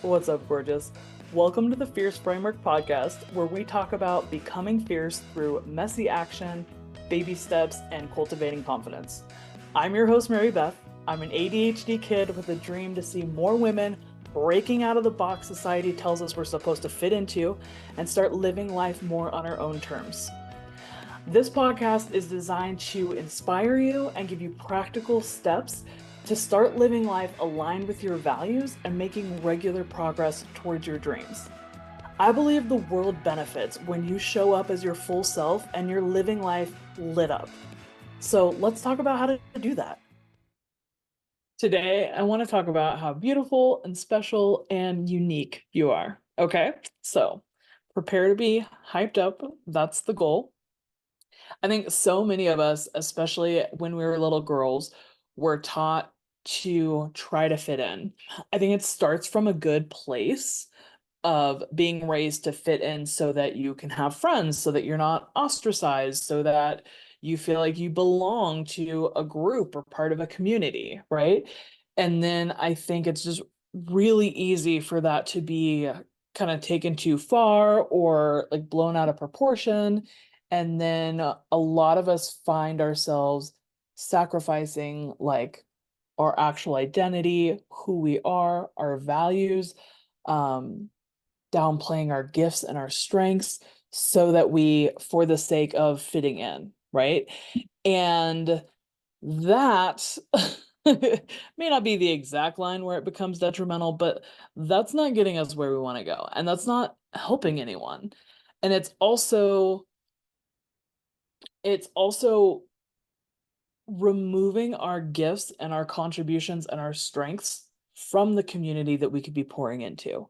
What's up, gorgeous? Welcome to the Fierce Framework podcast, where we talk about becoming fierce through messy action, baby steps, and cultivating confidence. I'm your host, Mary Beth. I'm an ADHD kid with a dream to see more women breaking out of the box society tells us we're supposed to fit into and start living life more on our own terms. This podcast is designed to inspire you and give you practical steps to start living life aligned with your values and making regular progress towards your dreams. I believe the world benefits when you show up as your full self and you're living life lit up. So let's talk about how to do that. Today, I want to talk about how beautiful and special and unique you are. Okay, so prepare to be hyped up. That's the goal. I think so many of us, especially when we were little girls, were taught to try to fit in. I think it starts from a good place of being raised to fit in so that you can have friends, so that you're not ostracized, so that you feel like you belong to a group or part of a community, right? And then I think it's just really easy for that to be kind of taken too far or like blown out of proportion. And then a lot of us find ourselves sacrificing like our actual identity, who we are, our values, um, downplaying our gifts and our strengths so that we, for the sake of fitting in, right? And that may not be the exact line where it becomes detrimental, but that's not getting us where we want to go. And that's not helping anyone. And it's also removing our gifts and our contributions and our strengths from the community that we could be pouring into.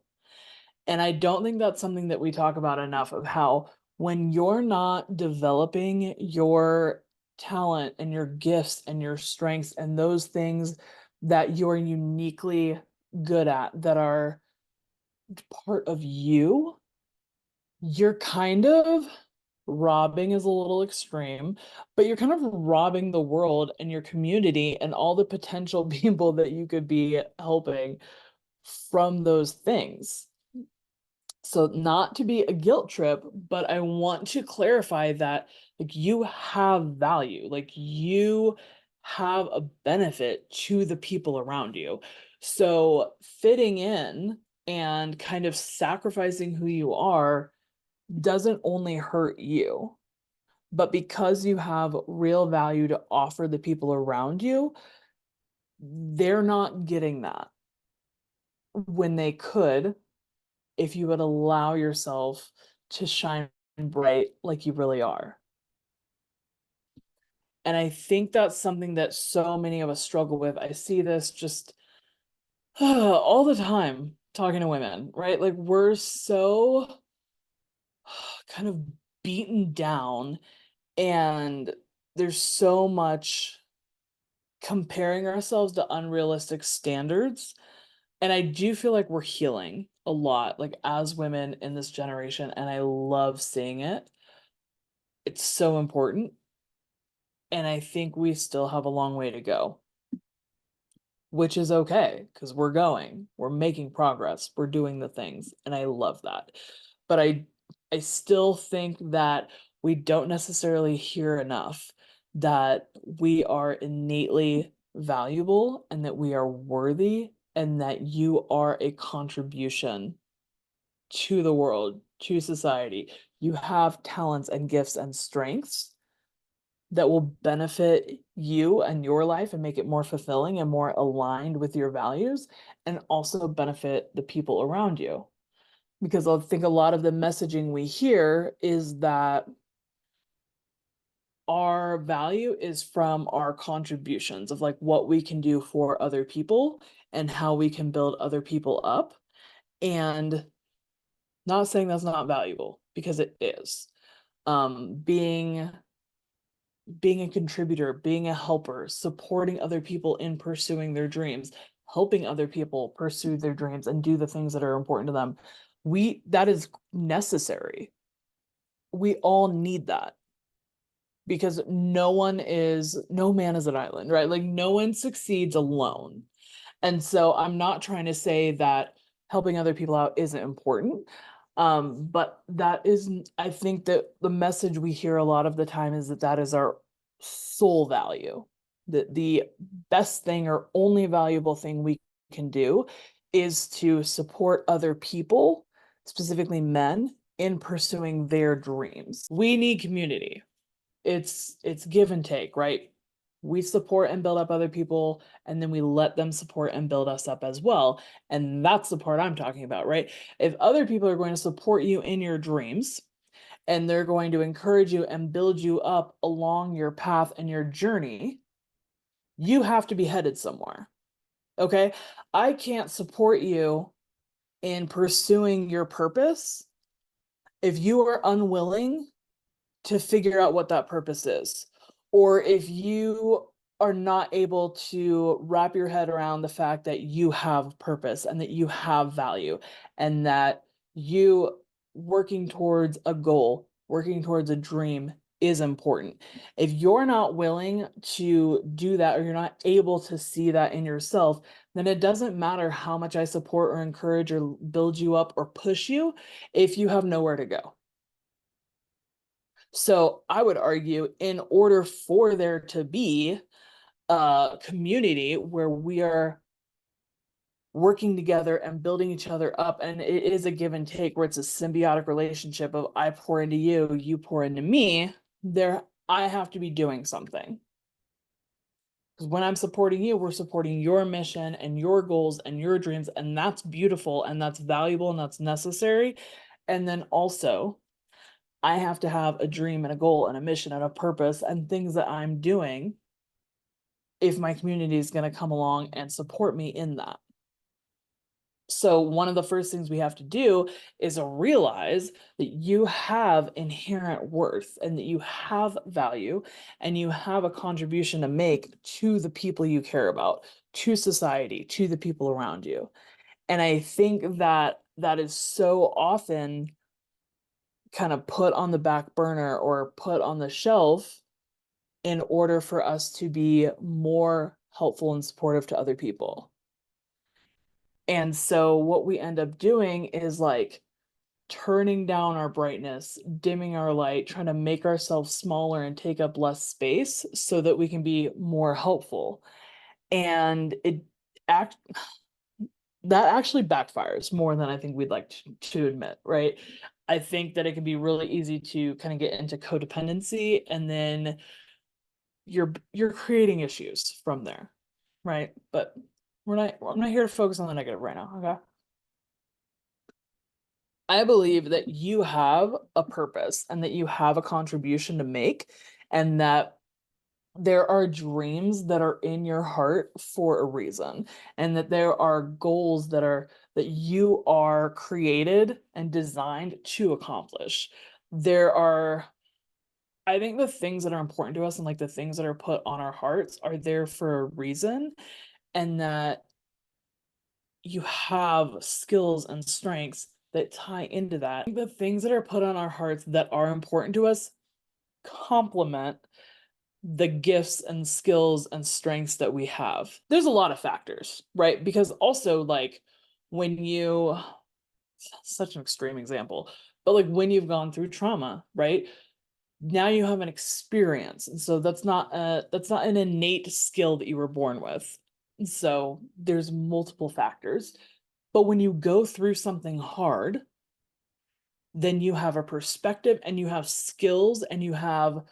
And I don't think that's something that we talk about enough of how when you're not developing your talent and your gifts and your strengths and those things that you're uniquely good at that are part of you, you're kind of robbing is a little extreme, but you're kind of robbing the world and your community and all the potential people that you could be helping from those things. So not to be a guilt trip, but I want to clarify that like you have value, like you have a benefit to the people around you. So fitting in and kind of sacrificing who you are doesn't only hurt you, but because you have real value to offer the people around you, they're not getting that when they could if you would allow yourself to shine bright like you really are. And I think that's something that so many of us struggle with. I see this just all the time talking to women, right? Like we're so kind of beaten down, and there's so much comparing ourselves to unrealistic standards. And I do feel like we're healing a lot, like as women in this generation, and I love seeing it. It's so important. And I think we still have a long way to go, which is okay because we're making progress, we're doing the things, and I love that. But I still think that we don't necessarily hear enough that we are innately valuable and that we are worthy and that you are a contribution to the world, to society. You have talents and gifts and strengths that will benefit you and your life and make it more fulfilling and more aligned with your values, and also benefit the people around you. Because I think a lot of the messaging we hear is that our value is from our contributions of like what we can do for other people and how we can build other people up. And not saying that's not valuable because it is. Being a contributor, being a helper, supporting other people in pursuing their dreams, helping other people pursue their dreams and do the things that are important to them. That is necessary. We all need that because no man is an island, right? Like no one succeeds alone. And so I'm not trying to say that helping other people out isn't important. But that is, I think that the message we hear a lot of the time is that that is our sole value. That the best thing or only valuable thing we can do is to support other people, specifically men, in pursuing their dreams. We need community. It's give and take, right? We support and build up other people, and then we let them support and build us up as well. And that's the part I'm talking about, right? If other people are going to support you in your dreams and they're going to encourage you and build you up along your path and your journey, you have to be headed somewhere. Okay? I can't support you in pursuing your purpose if you are unwilling to figure out what that purpose is. Or if you are not able to wrap your head around the fact that you have purpose and that you have value and that you working towards a goal, working towards a dream is important. If you're not willing to do that or you're not able to see that in yourself, then it doesn't matter how much I support or encourage or build you up or push you if you have nowhere to go. So I would argue, in order for there to be a community where we are working together and building each other up, and it is a give and take where it's a symbiotic relationship of I pour into you, you pour into me, there I have to be doing something. Because when I'm supporting you, we're supporting your mission and your goals and your dreams, and that's beautiful and that's valuable and that's necessary. And then also, I have to have a dream and a goal and a mission and a purpose and things that I'm doing if my community is going to come along and support me in that. So one of the first things we have to do is realize that you have inherent worth and that you have value and you have a contribution to make to the people you care about, to society, to the people around you. And I think that that is so often kind of put on the back burner or put on the shelf in order for us to be more helpful and supportive to other people. And so what we end up doing is like turning down our brightness, dimming our light, trying to make ourselves smaller and take up less space so that we can be more helpful. And act that actually backfires more than I think we'd like to admit, right? I think that it can be really easy to kind of get into codependency and then you're creating issues from there, right? But I'm not here to focus on the negative right now, okay? I believe that you have a purpose and that you have a contribution to make and that there are dreams that are in your heart for a reason and that there are goals that you are created and designed to accomplish. There are I think the things that are important to us and like the things that are put on our hearts are there for a reason, and that you have skills and strengths that tie into that. The things that are put on our hearts that are important to us complement the gifts and skills and strengths that we have. There's a lot of factors, right? Because also, like, when you, such an extreme example, but like when you've gone through trauma, right? Now you have an experience, and so that's not an innate skill that you were born with. So there's multiple factors, but when you go through something hard, then you have a perspective and you have skills and you have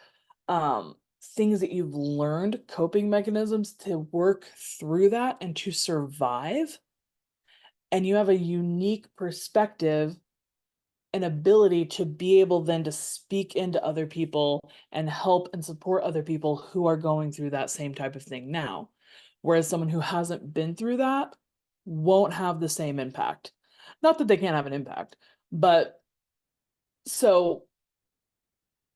things that you've learned, coping mechanisms to work through that and to survive, and you have a unique perspective an ability to be able then to speak into other people and help and support other people who are going through that same type of thing now. Whereas someone who hasn't been through that won't have the same impact. Not that they can't have an impact, but so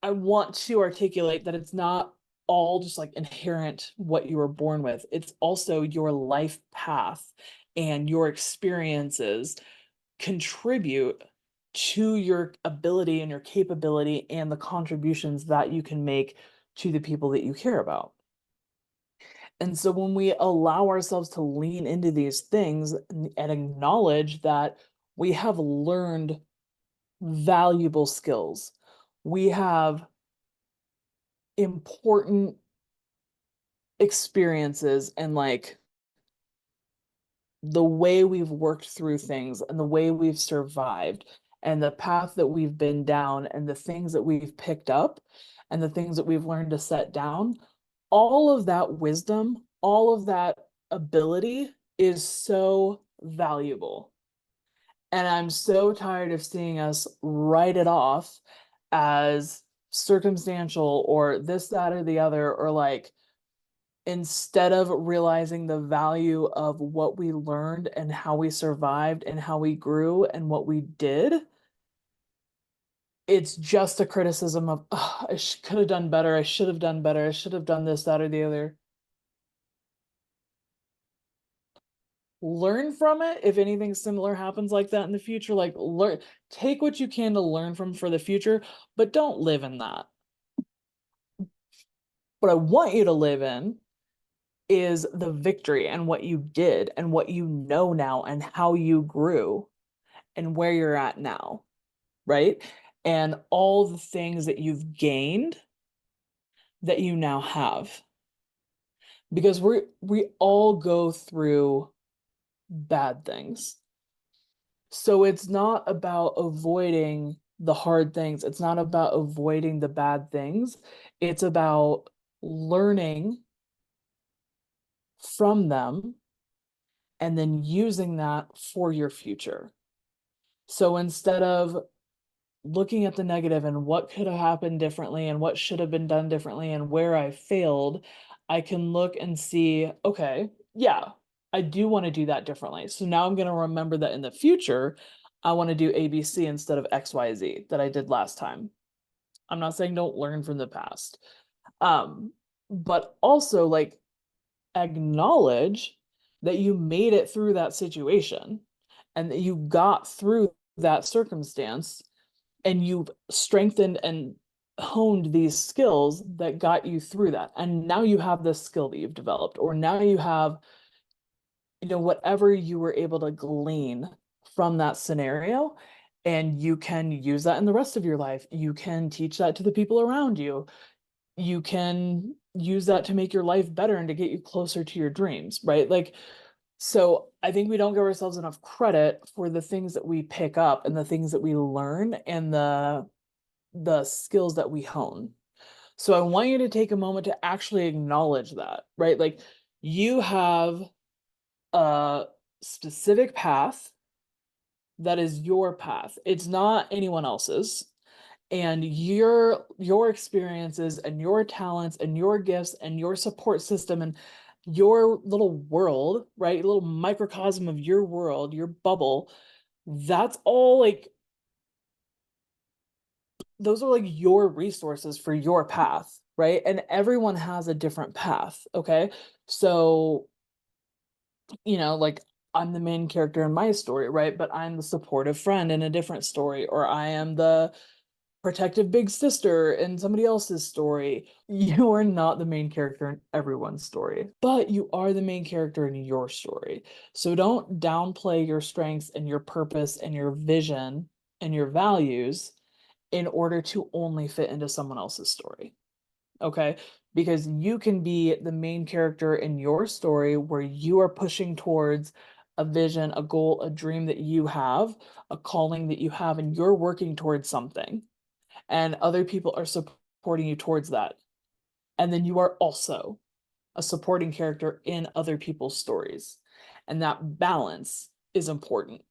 I want to articulate that it's not all just like inherent what you were born with. It's also your life path and your experiences contribute to your ability and your capability and the contributions that you can make to the people that you care about. And so when we allow ourselves to lean into these things and acknowledge that we have learned valuable skills, we have important experiences and like the way we've worked through things and the way we've survived and the path that we've been down and the things that we've picked up and the things that we've learned to set down, all of that wisdom, all of that ability is so valuable. And I'm so tired of seeing us write it off as circumstantial or this, that, or the other, or like instead of realizing the value of what we learned and how we survived and how we grew and what we did, it's just a criticism of, oh, I could have done better. I should have done better. I should have done this, that, or the other. Learn from it if anything similar happens like that in the future. Like, learn, take what you can to learn from for the future, but don't live in that. What I want you to live in is the victory and what you did and what you know now and how you grew and where you're at now, right? And all the things that you've gained that you now have. Because we all go through bad things. So it's not about avoiding the hard things. It's not about avoiding the bad things. It's about learning from them and then using that for your future. So instead of looking at the negative and what could have happened differently and what should have been done differently and where I failed, I can look and see, okay, yeah, I do want to do that differently. So now I'm going to remember that in the future, I want to do ABC instead of XYZ that I did last time. I'm not saying don't learn from the past. Um, but also like acknowledge that you made it through that situation and that you got through that circumstance and you've strengthened and honed these skills that got you through that. And now you have this skill that you've developed, or now you have, whatever you were able to glean from that scenario. And you can use that in the rest of your life. You can teach that to the people around you. You can use that to make your life better and to get you closer to your dreams, right? Like, so I think we don't give ourselves enough credit for the things that we pick up and the things that we learn and the skills that we hone. So I want you to take a moment to actually acknowledge that, right? Like you have a specific path that is your path. It's not anyone else's. And your experiences and your talents and your gifts and your support system and your little world, right? A little microcosm of your world, your bubble, that's all like those are like your resources for your path, right? And everyone has a different path, okay? So, like I'm the main character in my story, right? But I'm the supportive friend in a different story, or I am the protective big sister in somebody else's story. You are not the main character in everyone's story, but you are the main character in your story. So don't downplay your strengths and your purpose and your vision and your values in order to only fit into someone else's story. Okay? Because you can be the main character in your story where you are pushing towards a vision, a goal, a dream that you have, a calling that you have, and you're working towards something. And other people are supporting you towards that. And then you are also a supporting character in other people's stories. And that balance is important.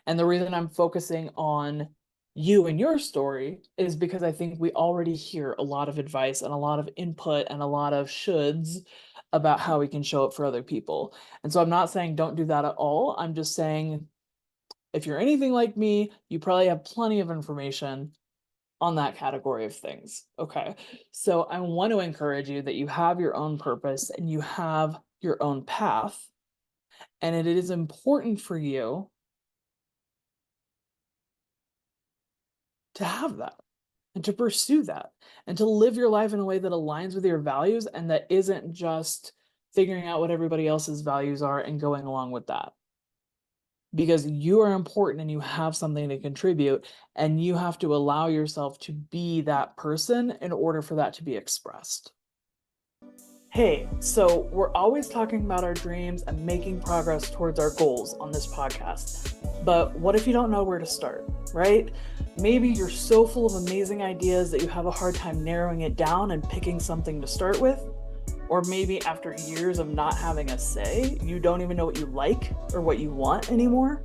And the reason I'm focusing on you and your story is because I think we already hear a lot of advice and a lot of input and a lot of shoulds about how we can show up for other people. And so I'm not saying don't do that at all. I'm just saying if you're anything like me, you probably have plenty of information on that category of things. Okay. So I want to encourage you that you have your own purpose and you have your own path. And it is important for you to have that and to pursue that and to live your life in a way that aligns with your values and that isn't just figuring out what everybody else's values are and going along with that. Because you are important and you have something to contribute, and you have to allow yourself to be that person in order for that to be expressed. Hey, so we're always talking about our dreams and making progress towards our goals on this podcast. But what if you don't know where to start, right? Maybe you're so full of amazing ideas that you have a hard time narrowing it down and picking something to start with. Or maybe after years of not having a say, you don't even know what you like or what you want anymore.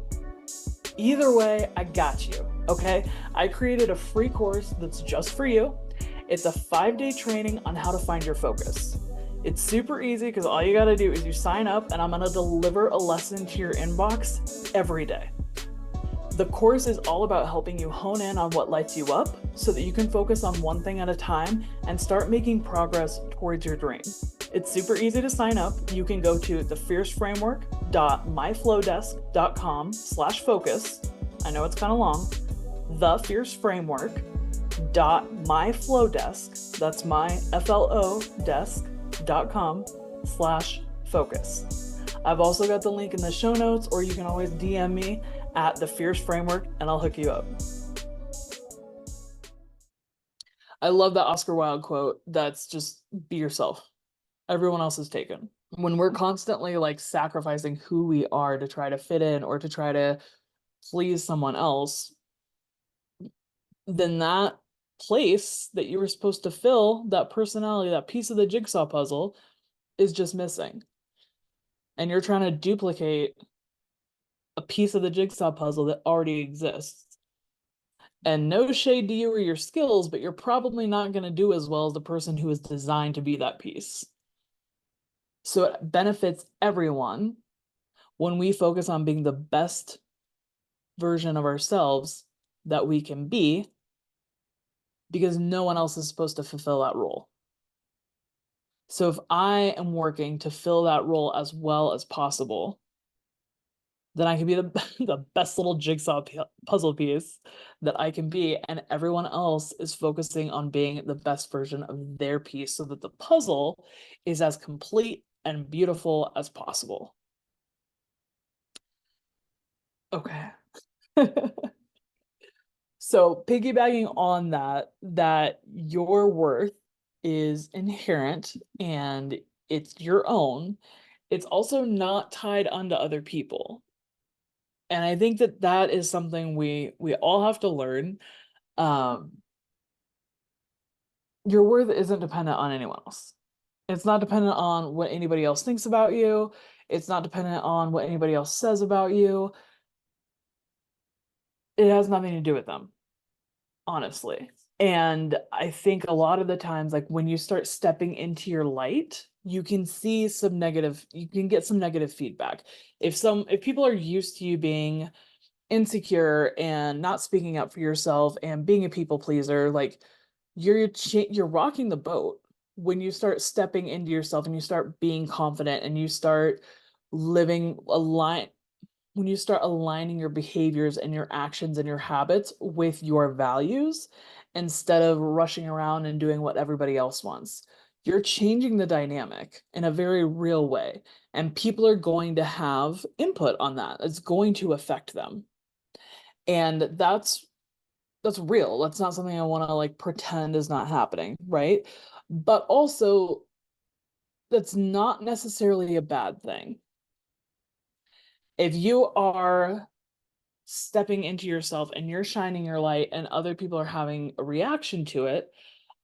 Either way, I got you, okay? I created a free course that's just for you. It's a 5-day training on how to find your focus. It's super easy because all you gotta do is you sign up, and I'm gonna deliver a lesson to your inbox every day. The course is all about helping you hone in on what lights you up so that you can focus on one thing at a time and start making progress towards your dream. It's super easy to sign up. You can go to thefierceframework.myflowdesk.com/focus. I know it's kind of long. thefierceframework.myflowdesk, that's my FLO desk.com/focus. I've also got the link in the show notes, or you can always DM me at the Fierce Framework and I'll hook you up. I love that Oscar Wilde quote that's just be yourself. Everyone else is taken. When we're constantly like sacrificing who we are to try to fit in or to try to please someone else, then that place that you were supposed to fill, that personality, that piece of the jigsaw puzzle is just missing. And you're trying to duplicate a piece of the jigsaw puzzle that already exists. And no shade to you or your skills, but you're probably not going to do as well as the person who is designed to be that piece. So it benefits everyone when we focus on being the best version of ourselves that we can be, because no one else is supposed to fulfill that role. So if I am working to fill that role as well as possible, then I can be the best little jigsaw puzzle piece that I can be, and everyone else is focusing on being the best version of their piece so that the puzzle is as complete and beautiful as possible. Okay. So piggybacking on that your worth is inherent and it's your own, it's also not tied onto other people. And I think that is something we all have to learn. Your worth isn't dependent on anyone else. It's not dependent on what anybody else thinks about you. It's not dependent on what anybody else says about you. It has nothing to do with them, honestly. And I think a lot of the times, like when you start stepping into your light, you can get some negative feedback. If people are used to you being insecure and not speaking up for yourself and being a people pleaser, like you're rocking the boat when you start stepping into yourself and you start being confident and you start living when you start aligning your behaviors and your actions and your habits with your values instead of rushing around and doing what everybody else wants. You're changing the dynamic in a very real way, and people are going to have input on that. It's going to affect them. And that's real. That's not something I want to like pretend is not happening, right? But also, that's not necessarily a bad thing. If you are stepping into yourself and you're shining your light and other people are having a reaction to it,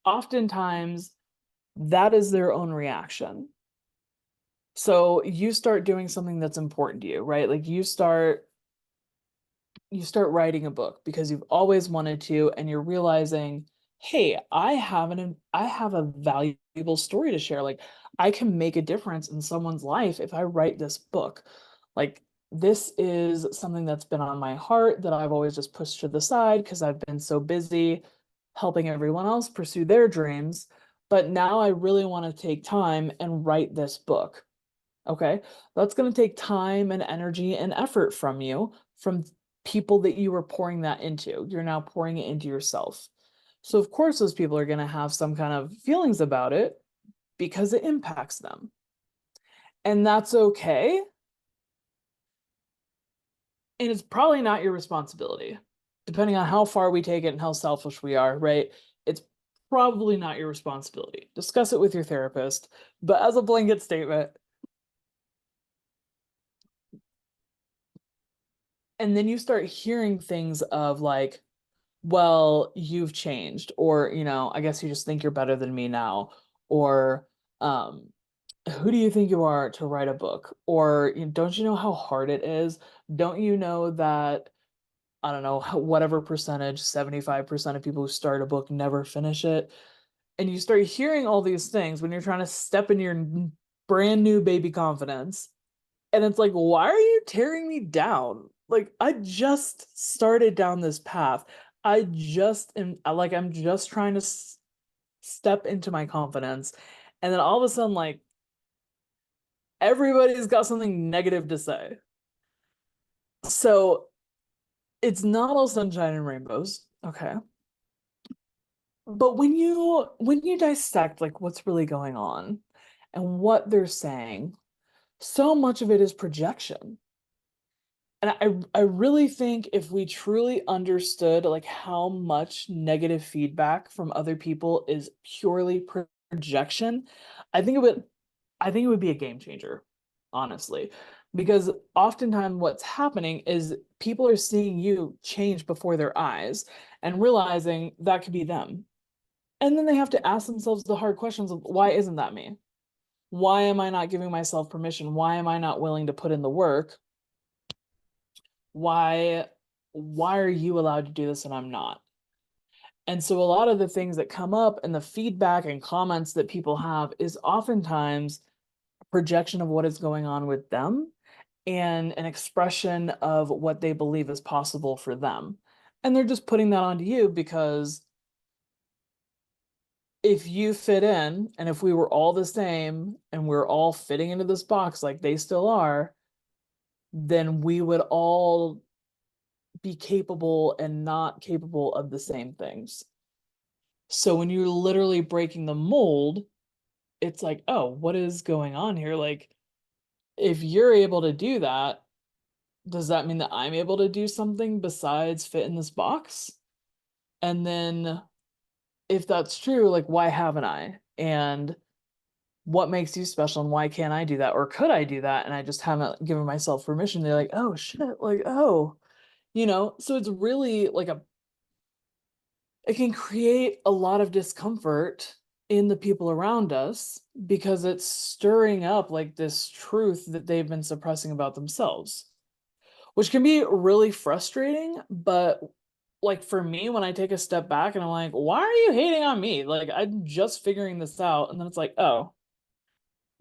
oftentimes that is their own reaction. So you start doing something that's important to you, right? Like you start writing a book because you've always wanted to, and you're realizing, hey, I have a valuable story to share. Like I can make a difference in someone's life if I write this book. Like this is something that's been on my heart that I've always just pushed to the side because I've been so busy helping everyone else pursue their dreams. But now I really want to take time and write this book. Okay, that's going to take time and energy and effort from you, from people that you were pouring that into. You're now pouring it into yourself. So, of course, those people are going to have some kind of feelings about it because it impacts them. And that's okay. And it's probably not your responsibility, depending on how far we take it and how selfish we are, right? It's probably not your responsibility. Discuss it with your therapist. But as a blanket statement, and then you start hearing things of like, well, you've changed, or, I guess you just think you're better than me now, or, um, who do you think you are to write a book? Or don't you know how hard it is? Don't you know that, I don't know, whatever percentage, 75% of people who start a book never finish it? And you start hearing all these things when you're trying to step in your brand new baby confidence. And it's like, why are you tearing me down? Like, I just started down this path. I just am like, I'm just trying to step into my confidence. And then all of a sudden, like, everybody's got something negative to say. So it's not all sunshine and rainbows. Okay. But when you dissect like what's really going on and what they're saying, so much of it is projection. And I really think if we truly understood like how much negative feedback from other people is purely projection, I think it would I think it would be a game changer, honestly. Because oftentimes what's happening is people are seeing you change before their eyes and realizing that could be them. And then they have to ask themselves the hard questions of why isn't that me? Why am I not giving myself permission? Why am I not willing to put in the work? why why are you allowed to do this and I'm not? And so a lot of the things that come up and the feedback and comments that people have is oftentimes a projection of what is going on with them and an expression of what they believe is possible for them. And they're just putting that onto you because if you fit in and if we were all the same and we're all fitting into this box like they still are, then we would all be capable and not capable of the same things. So when you're literally breaking the mold, it's like, oh, what is going on here? Like, if you're able to do that, does that mean that I'm able to do something besides fit in this box? And then if that's true, like, why haven't I? And what makes you special and why can't I do that? Or could I do that? And I just haven't given myself permission. They're like, oh shit, like, oh, so it's really like it can create a lot of discomfort in the people around us because it's stirring up like this truth that they've been suppressing about themselves, which can be really frustrating. But like for me, when I take a step back and I'm like, why are you hating on me? Like, I'm just figuring this out. And then it's like, oh,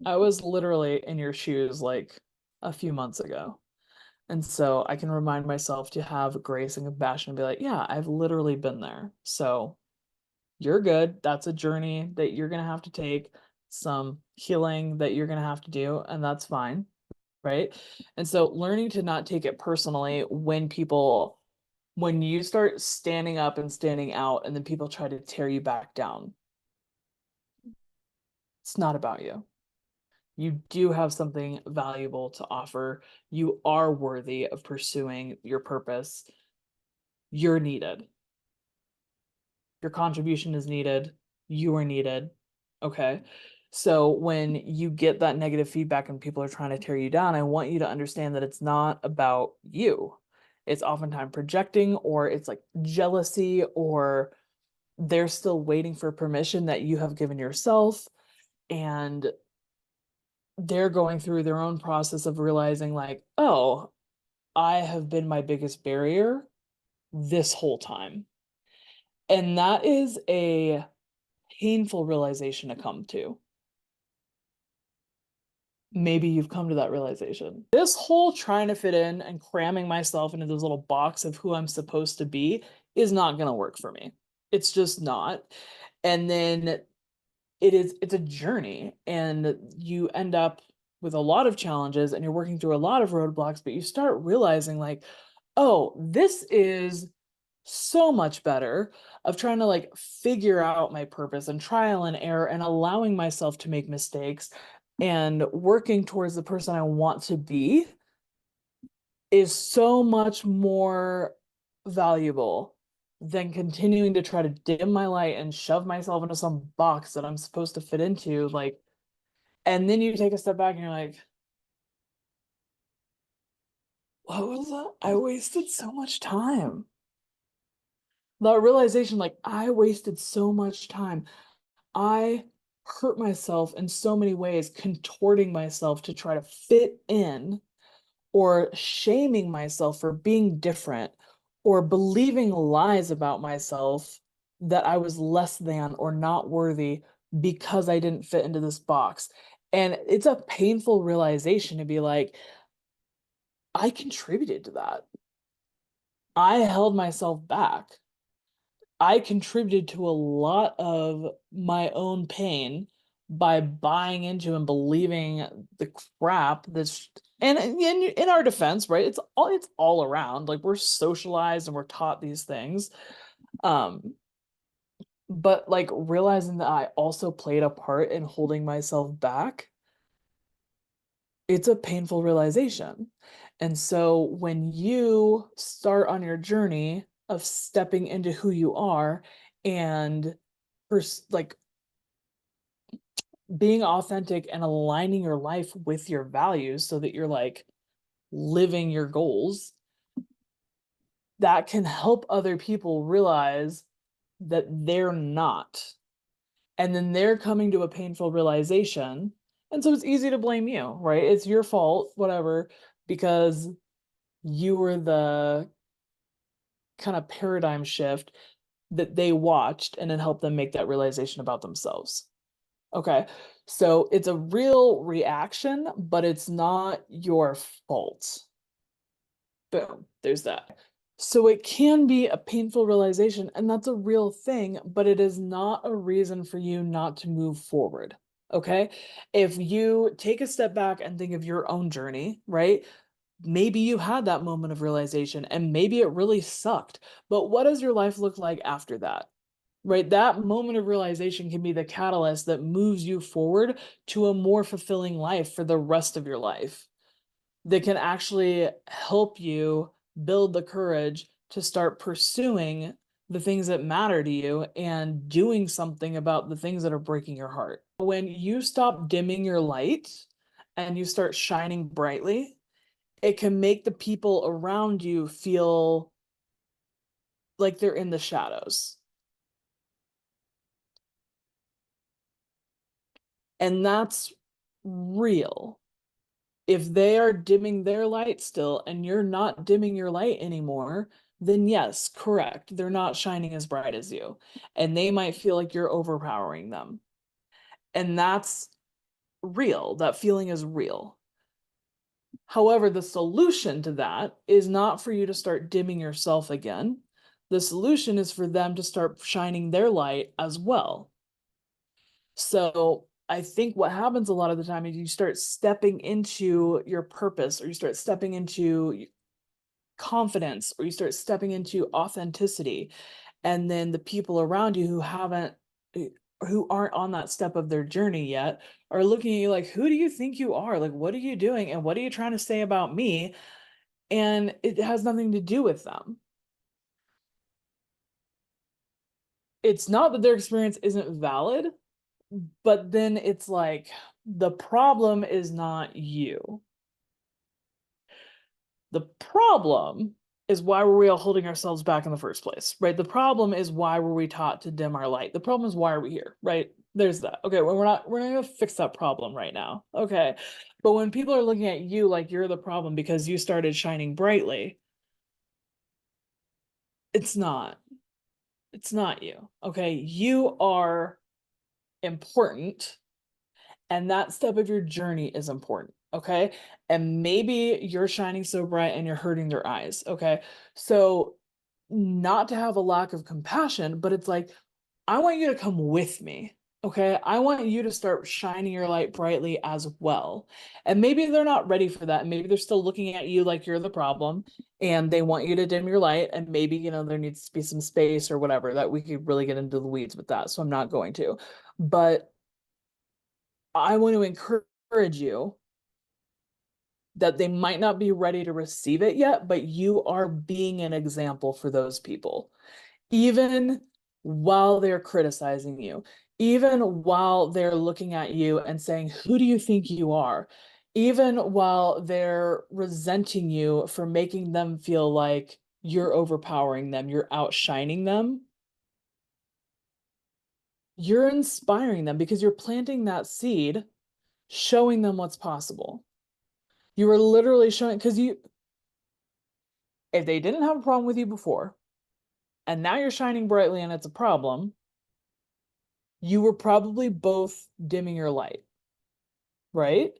I was literally in your shoes like a few months ago. And so I can remind myself to have grace and compassion and be like, yeah, I've literally been there. So you're good. That's a journey that you're going to have to take, some healing that you're going to have to do, and that's fine. Right. And so learning to not take it personally when you start standing up and standing out, and then people try to tear you back down, it's not about you. You do have something valuable to offer. You are worthy of pursuing your purpose. You're needed. Your contribution is needed. You are needed. Okay. So when you get that negative feedback and people are trying to tear you down, I want you to understand that it's not about you. It's oftentimes projecting, or it's like jealousy, or they're still waiting for permission that you have given yourself. And they're going through their own process of realizing, like, oh, I have been my biggest barrier this whole time. And that is a painful realization to come to. Maybe you've come to that realization. This whole trying to fit in and cramming myself into this little box of who I'm supposed to be is not going to work for me. It's just not. And then it's a journey, and you end up with a lot of challenges and you're working through a lot of roadblocks, but you start realizing like, oh, this is so much better of trying to like figure out my purpose and trial and error and allowing myself to make mistakes and working towards the person I want to be is so much more valuable than continuing to try to dim my light and shove myself into some box that I'm supposed to fit into. Like, and then you take a step back and you're like, what was that? I wasted so much time. That realization, like, I wasted so much time. I hurt myself in so many ways, contorting myself to try to fit in, or shaming myself for being different, or believing lies about myself that I was less than or not worthy because I didn't fit into this box. And it's a painful realization to be like, I contributed to that. I held myself back. I contributed to a lot of my own pain by buying into and believing the crap that's, and in our defense, right? It's all around. Like, we're socialized and we're taught these things. Um, but like realizing that I also played a part in holding myself back, it's a painful realization. And so when you start on your journey of stepping into who you are and like being authentic and aligning your life with your values so that you're like living your goals, that can help other people realize that they're not. And then they're coming to a painful realization. And so it's easy to blame you, right? It's your fault, whatever, because you were the kind of paradigm shift that they watched and then helped them make that realization about themselves. Okay. So it's a real reaction, but it's not your fault. Boom. There's that. So it can be a painful realization, and that's a real thing, but it is not a reason for you not to move forward. Okay. If you take a step back and think of your own journey, right? Maybe you had that moment of realization and maybe it really sucked, but what does your life look like after that? Right? That moment of realization can be the catalyst that moves you forward to a more fulfilling life for the rest of your life, that can actually help you build the courage to start pursuing the things that matter to you and doing something about the things that are breaking your heart. When you stop dimming your light and you start shining brightly, it can make the people around you feel like they're in the shadows. And that's real. If they are dimming their light still and you're not dimming your light anymore, then yes, correct. They're not shining as bright as you. And they might feel like you're overpowering them. And that's real. That feeling is real. However, the solution to that is not for you to start dimming yourself again. The solution is for them to start shining their light as well. So I think what happens a lot of the time is you start stepping into your purpose, or you start stepping into confidence, or you start stepping into authenticity. And then the people around you who aren't on that step of their journey yet are looking at you like, who do you think you are? Like, what are you doing? And what are you trying to say about me? And it has nothing to do with them. It's not that their experience isn't valid, but then it's like, the problem is not you. The problem is, why were we all holding ourselves back in the first place, right? The problem is, why were we taught to dim our light? The problem is, why are we here, right? There's that. Okay, well, we're not gonna fix that problem right now. Okay. But when people are looking at you like you're the problem because you started shining brightly, it's not. It's not you. Okay. You are important. And that step of your journey is important. Okay. And maybe you're shining so bright and you're hurting their eyes. Okay. So, not to have a lack of compassion, but it's like, I want you to come with me. Okay. I want you to start shining your light brightly as well. And maybe they're not ready for that. Maybe they're still looking at you like you're the problem and they want you to dim your light. And maybe, there needs to be some space or whatever, that we could really get into the weeds with that. So I'm not going to. But I want to encourage encourage you that they might not be ready to receive it yet, but you are being an example for those people, even while they're criticizing you, even while they're looking at you and saying, "Who do you think you are?" Even while they're resenting you for making them feel like you're overpowering them, you're outshining them. You're inspiring them because you're planting that seed, showing them what's possible. You are literally showing, because if they didn't have a problem with you before, and now you're shining brightly and it's a problem, you were probably both dimming your light, right?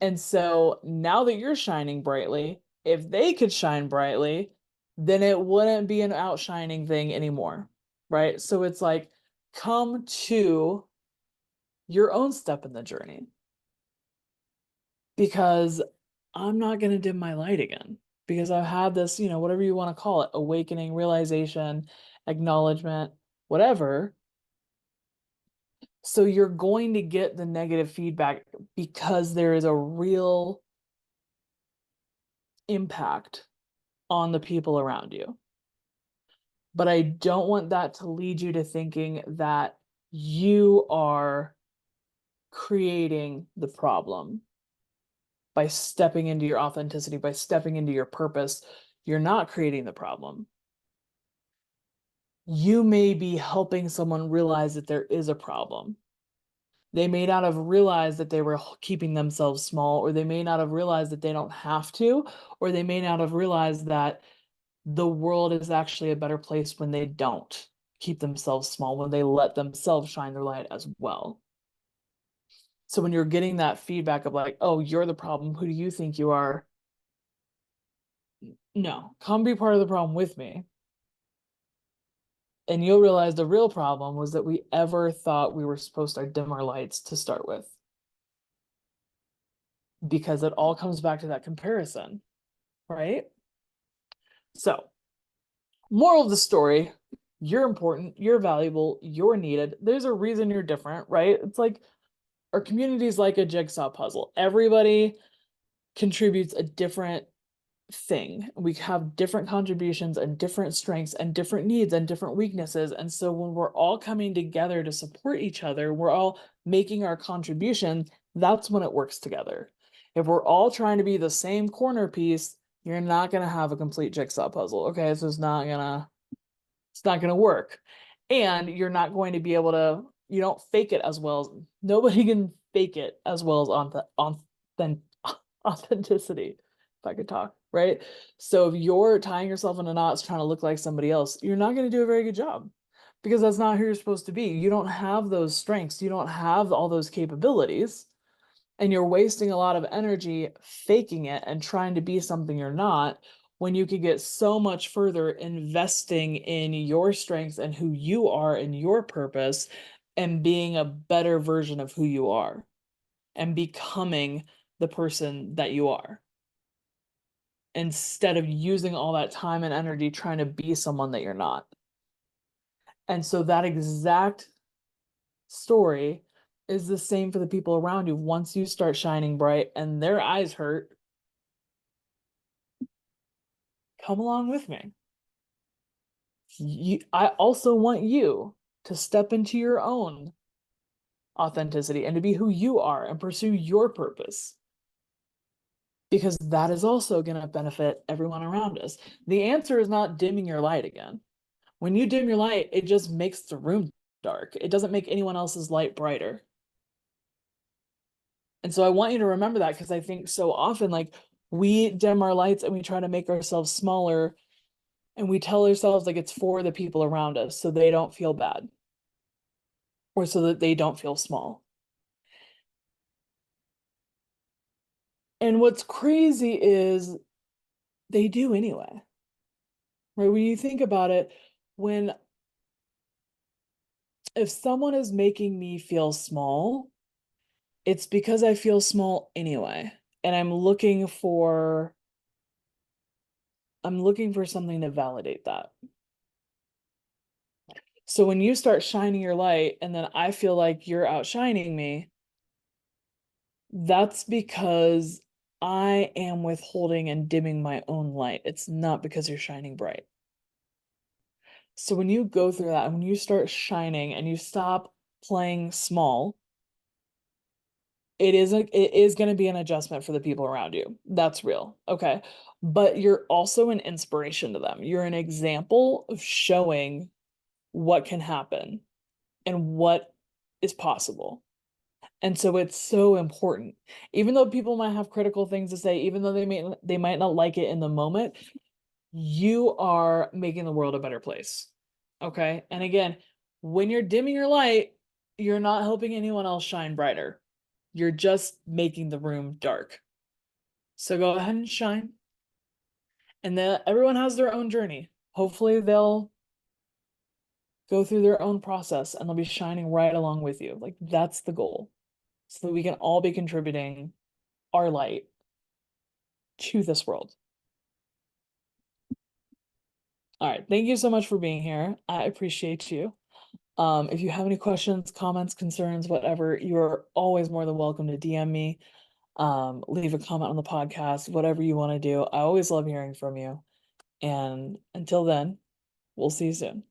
And so now that you're shining brightly, if they could shine brightly, then it wouldn't be an outshining thing anymore, right? So it's like, come to your own step in the journey, because I'm not going to dim my light again, because I've had this, whatever you want to call it, awakening, realization, acknowledgement, whatever. So you're going to get the negative feedback because there is a real impact on the people around you. But I don't want that to lead you to thinking that you are creating the problem by stepping into your authenticity, by stepping into your purpose. You're not creating the problem. You may be helping someone realize that there is a problem. They may not have realized that they were keeping themselves small, or they may not have realized that they don't have to, or they may not have realized that the world is actually a better place when they don't keep themselves small, when they let themselves shine their light as well. So when you're getting that feedback of like, "Oh, you're the problem. Who do you think you are?" No, come be part of the problem with me. And you'll realize the real problem was that we ever thought we were supposed to dim our lights to start with, because it all comes back to that comparison, right? So, moral of the story, you're important, you're valuable, you're needed. There's a reason you're different, right? It's like our community is like a jigsaw puzzle. Everybody contributes a different thing. We have different contributions and different strengths and different needs and different weaknesses. And so when we're all coming together to support each other, we're all making our contribution, that's when it works together. If we're all trying to be the same corner piece, you're not going to have a complete jigsaw puzzle. Okay, so it's not gonna work. And you're not going to be able to, you don't fake it as well. Nobody can fake it as well as authenticity, if I could talk, right? So if you're tying yourself in a knots trying to look like somebody else, you're not going to do a very good job, because that's not who you're supposed to be. You don't have those strengths, you don't have all those capabilities, and you're wasting a lot of energy faking it and trying to be something you're not, when you could get so much further investing in your strengths and who you are and your purpose, and being a better version of who you are and becoming the person that you are, instead of using all that time and energy trying to be someone that you're not. And so that exact story is the same for the people around you. Once you start shining bright and their eyes hurt, come along with me. I also want you to step into your own authenticity and to be who you are and pursue your purpose, because that is also going to benefit everyone around us. The answer is not dimming your light again. When you dim your light, it just makes the room dark. It doesn't make anyone else's light brighter. And so I want you to remember that, because I think so often, like, we dim our lights and we try to make ourselves smaller, and we tell ourselves like it's for the people around us so they don't feel bad, or so that they don't feel small. And what's crazy is they do anyway, right? When you think about it, when if someone is making me feel small, it's because I feel small anyway. And I'm looking for something to validate that. So when you start shining your light and then I feel like you're outshining me, That's because I am withholding and dimming my own light. It's not because you're shining bright. So when you go through that, when you start shining and you stop playing small, it is going to be an adjustment for the people around you. That's real. Okay. But you're also an inspiration to them. You're an example of showing what can happen and what is possible. And so it's so important. Even though people might have critical things to say, even though they might not like it in the moment, you are making the world a better place. Okay? And again, when you're dimming your light, you're not helping anyone else shine brighter. You're just making the room dark. So go ahead and shine. And then everyone has their own journey. Hopefully they'll go through their own process and they'll be shining right along with you. Like that's the goal. So that we can all be contributing our light to this world. All right. Thank you so much for being here. I appreciate you. If you have any questions, comments, concerns, whatever, you're always more than welcome to DM me, leave a comment on the podcast, whatever you want to do. I always love hearing from you. And until then, we'll see you soon.